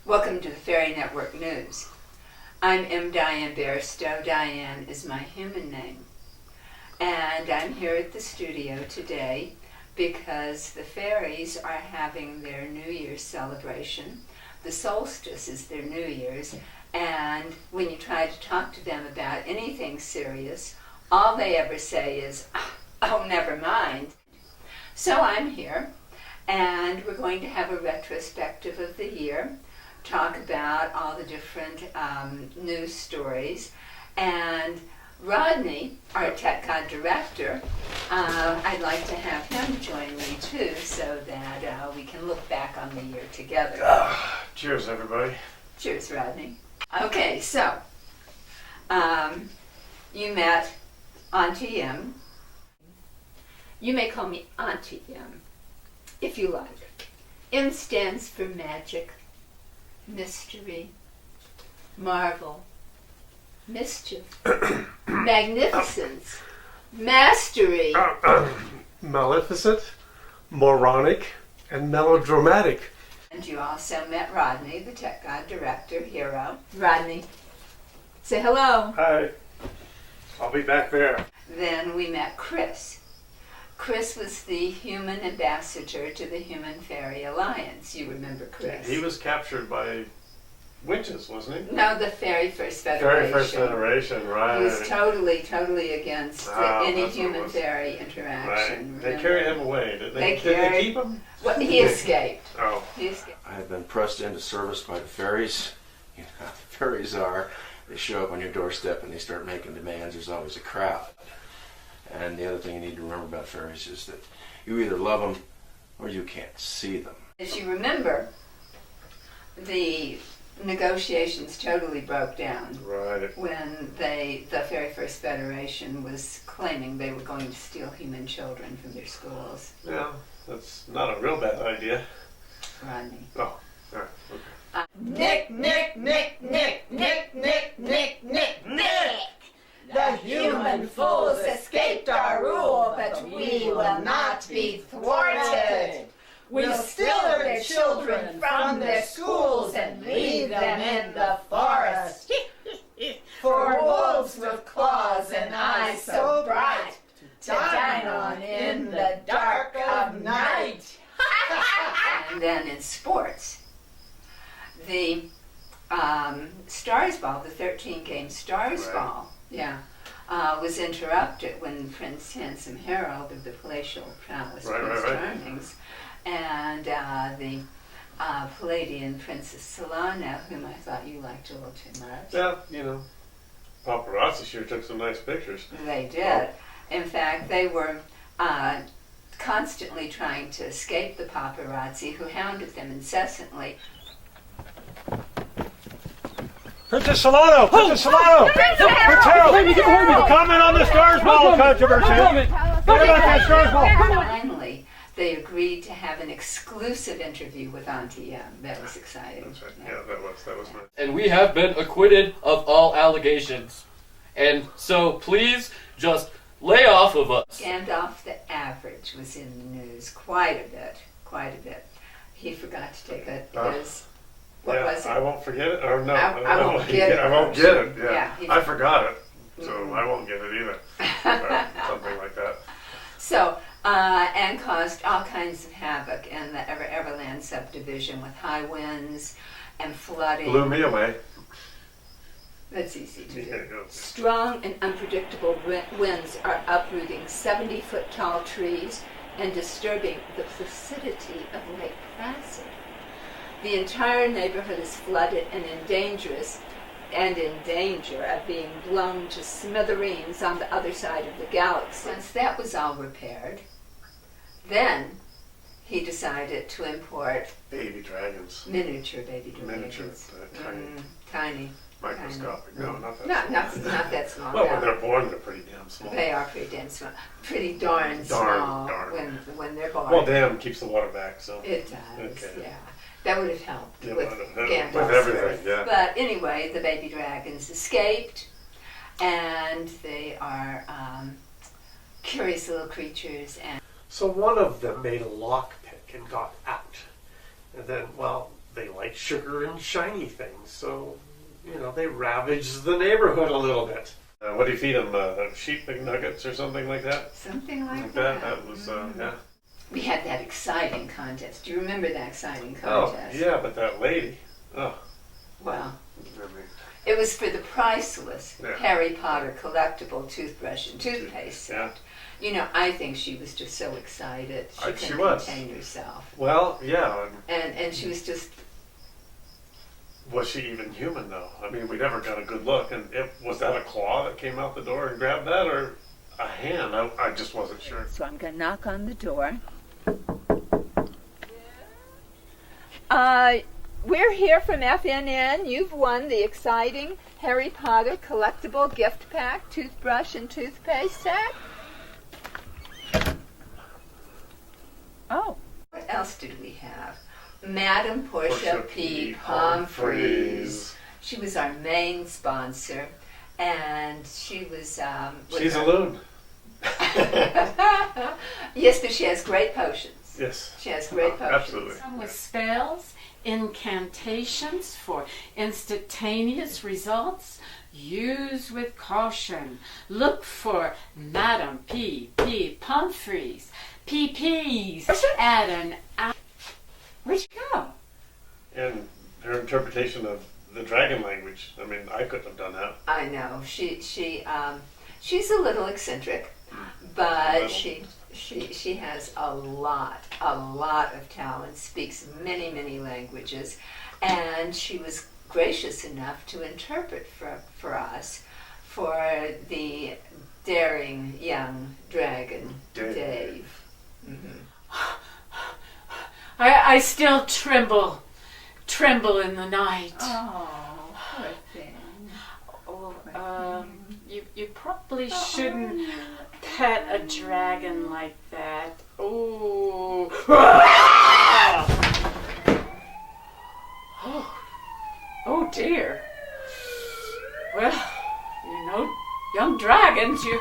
Welcome to the Fairy Network News. I'm M. Diane Bairstow. Diane is my human name. And I'm here at the studio today because the fairies are having their New Year's celebration. The solstice is their New Year's, and when you try to talk to them about anything serious, all they ever say is, "Oh, never mind." So I'm here, and we're going to have a retrospective of the year, talk about all the different news stories, and Rodney, our Tech God director, I'd like to have him join me too so that we can look back on the year together. Cheers, everybody. Cheers, Rodney. Okay, so you met Auntie M. You may call me Auntie M if you like. M stands for magic, mystery, marvel, mischief, magnificence, mastery, Maleficent, moronic, and melodramatic. And you also met Rodney, the Tech God director, hero. Rodney, say hello. Hi. I'll be back there. Then we met Chris. Chris was the human ambassador to the Human Fairy Alliance. You remember Chris? He was captured by witches, wasn't he? No, the Fairy First Federation. Very First Federation, right. He was totally against any human-fairy interaction. Right. They carried him away. Did they keep him? Well, he escaped. Oh. He escaped. I have been pressed into service by the fairies. You know how the fairies are. They show up on your doorstep and they start making demands. There's always a crowd. And the other thing you need to remember about fairies is that you either love them or you can't see them. As you remember, the negotiations totally broke down. Right. When the Fairy First Federation was claiming they were going to steal human children from their schools. Yeah, that's not a real bad idea. Rodney. Oh, all right, okay. Nick. The human fools escaped our rule, but we will not be thwarted. We'll steal their children from their schools and leave them in the forest. For wolves with claws and eyes so bright to dine on in the dark of night. And then in sports, the Stars Ball, the 13-game Stars Right. Ball, was interrupted when Prince Handsome Harold of the Palatial Prowess Prince Charmings and the Palladian Princess Solana, whom I thought you liked a little too much. Yeah, you know, paparazzi sure took some nice pictures. They did. In fact, they were constantly trying to escape the paparazzi, who hounded them incessantly. Princess Solano! Princess Solano! Prince Harold! Comment on the Stars Ball controversy! What about that Stars Ball? Finally, they agreed to have an exclusive interview with Auntie M. That was exciting. That's right. Yeah, that was nice. And we have been acquitted of all allegations. And so please just lay off of us. Gandalf the Average was in the news quite a bit. He forgot to take his... What was it? I won't forget it, or no. I won't get it. I won't get it, yeah. I forgot it, so Mm-hmm. I won't get it either. Or something like that. So, and caused all kinds of havoc in the Everland subdivision with high winds and flooding. Blew me away. That's easy to do. Yeah. Strong and unpredictable winds are uprooting 70-foot tall trees and disturbing the placidity of Lake Placid. The entire neighborhood is flooded and in danger of being blown to smithereens on the other side of the galaxy. Once that was all repaired, then he decided to import Baby dragons. miniature baby dragons. Miniature, tiny. Tiny. Microscopic. No, not that No, not that small. Well, no. when they're born, they're pretty damn small. They are pretty damn small. Pretty darn small when they're born. Well, damn keeps the water back, so. It does, Okay. yeah. That would have helped Yeah, with with Gandalf's everything, birth. yeah. But anyway, the baby dragons escaped, and they are curious little creatures. And So one of them made a lockpick and got out. And then, well, they like sugar and shiny things, so they ravage the neighborhood a little bit. What do you feed them? Sheep McNuggets or something like that? Something like that. That was yeah. We had that exciting contest. Do you remember that exciting Oh contest? yeah, but that lady. Oh. Well, I mean, it was for the priceless Yeah. Harry Potter collectible toothbrush and toothpaste set. Yeah. I think she was just so excited. She She couldn't was. contain herself. Well, yeah. And she was just, Was she even human though? I mean, we never got a good look. And was that a claw that came out the door and grabbed that, or a hand? I just wasn't sure. so I'm going to knock on the door. We're here from FNN. You've won the exciting Harry Potter collectible gift pack, toothbrush and toothpaste set. Oh. What else did we have? Madam Portia Portia P. P. Humphreys. She was our main sponsor, and she was... She's a loon. Yes, but she has great potions. Yes. She has great potions. Absolutely. Some with spells, incantations for instantaneous results. Use with caution. Look for Madam P. Humphreys. PPs at an hour. Where'd you go? And her interpretation of the dragon language. I mean, I couldn't have done that. I know. She's a little eccentric, but she has a lot of talent, speaks many languages, and she was gracious enough to interpret for us for the daring young dragon, Dave. Mm-hmm. I still tremble in the night. Oh, poor thing. Oh, you probably shouldn't pet a dragon like that. Oh. Oh dear. Well, young dragons, you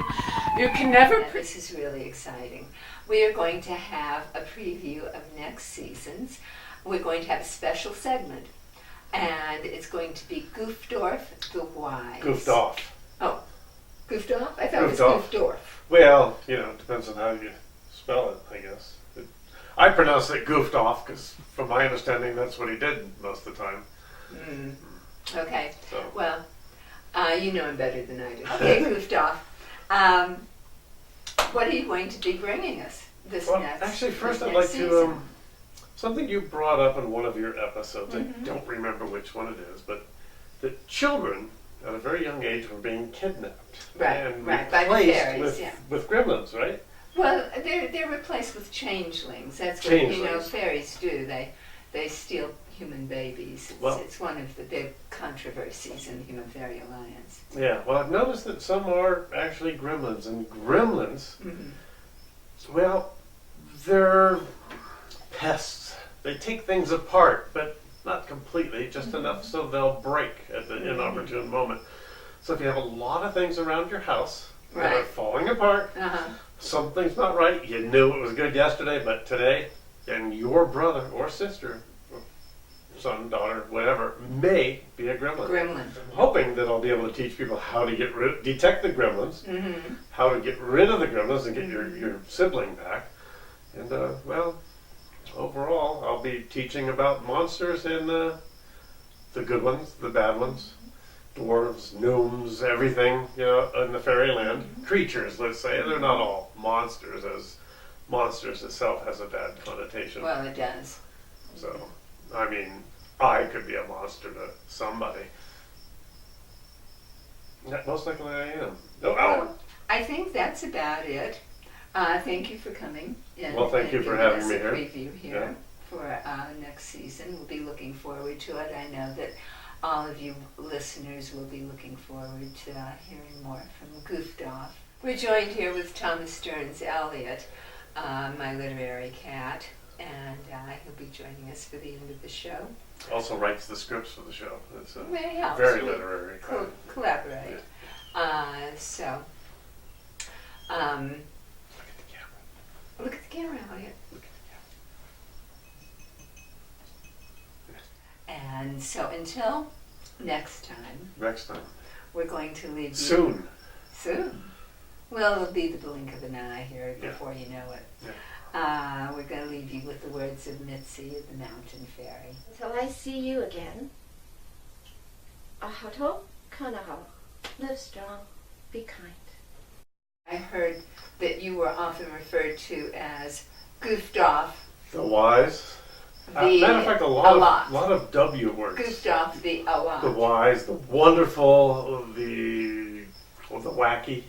can never. This is really exciting. We are going to have a preview of next season's. We're going to have a special segment, and it's going to be Goofdorf the Wise. Goofed off. Oh, Goofed off? I thought Goofed it was off. Goofdorf. Well, it depends on how you spell it, I guess. I pronounce it goofed off because, from my understanding, that's what he did most of the time. Mm. Okay. So. Well, you know him better than I do. Okay, Goofed off. What are you going to be bringing us this next? Actually, first this I'd next like to season? something you brought up in one of your episodes. Mm-hmm. I don't remember which one it is, but that children at a very young age were being kidnapped and right, by the replaced fairies, with gremlins, right? Well, they're replaced with changelings. That's what Changelings. fairies do. They steal human babies. Well- It's one of the big controversies in the Human Fairy Alliance. Yeah. Well, I've noticed that some are actually gremlins, and gremlins, Mm-hmm. well, they're pests. They take things apart, but not completely, just enough so they'll break at the inopportune moment. So if you have a lot of things around your house that are Right. falling apart, Uh-huh. something's not right, you knew it was good yesterday, but today, and your brother or sister, or son, daughter, whatever, may be a gremlin. Gremlin. I'm hoping that I'll be able to teach people how to detect the gremlins, Mm-hmm. how to get rid of the gremlins and get your sibling back. And, overall, I'll be teaching about monsters and the good ones, the bad ones, dwarves, gnomes, everything, in the fairyland. Creatures, let's say. They're not all monsters, as monsters itself has a bad connotation. Well, it does. So, I mean, I could be a monster to somebody. Most likely I am. I think that's about it. Thank you for coming in. Well, thank you and for giving having us me a here. preview here for next season. We'll be looking forward to it. I know that all of you listeners will be looking forward to hearing more from Goofed Off. We're joined here with Thomas Stearns Elliott, my literary cat, and he'll be joining us for the end of the show. Also writes the scripts for the show. It's It helps. very We literary. collaborate. Look at the camera, Elliot. And so until next time, Next time. we're going to leave you Soon. Soon. Well, it'll be the blink of an eye here Yeah. before you know it. Yeah. We're going to leave you with the words of Mitzi, the mountain fairy. Until I see you again. Ahato kanaha. Live strong. Be kind. I heard that you were often referred to as goofed off, The wise. the Matter of fact, a lot of W words. goofed off the The awa. wise, the wonderful, the wacky.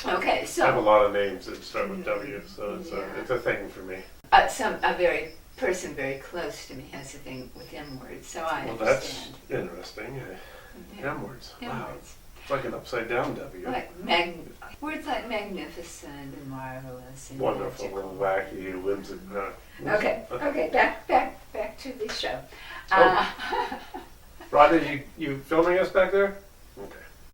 Okay, I have a so lot of names that start with W, so Yeah. it's a thing for me. a person very close to me has a thing with M words, so I Well, that's understand. interesting. Yeah. M words. M Wow. words. It's like an upside down W. Words like magnificent and marvelous and Wonderful magical. and wacky, whimsical. Okay, back to the show. Oh. Rodney, you filming us back there? Okay.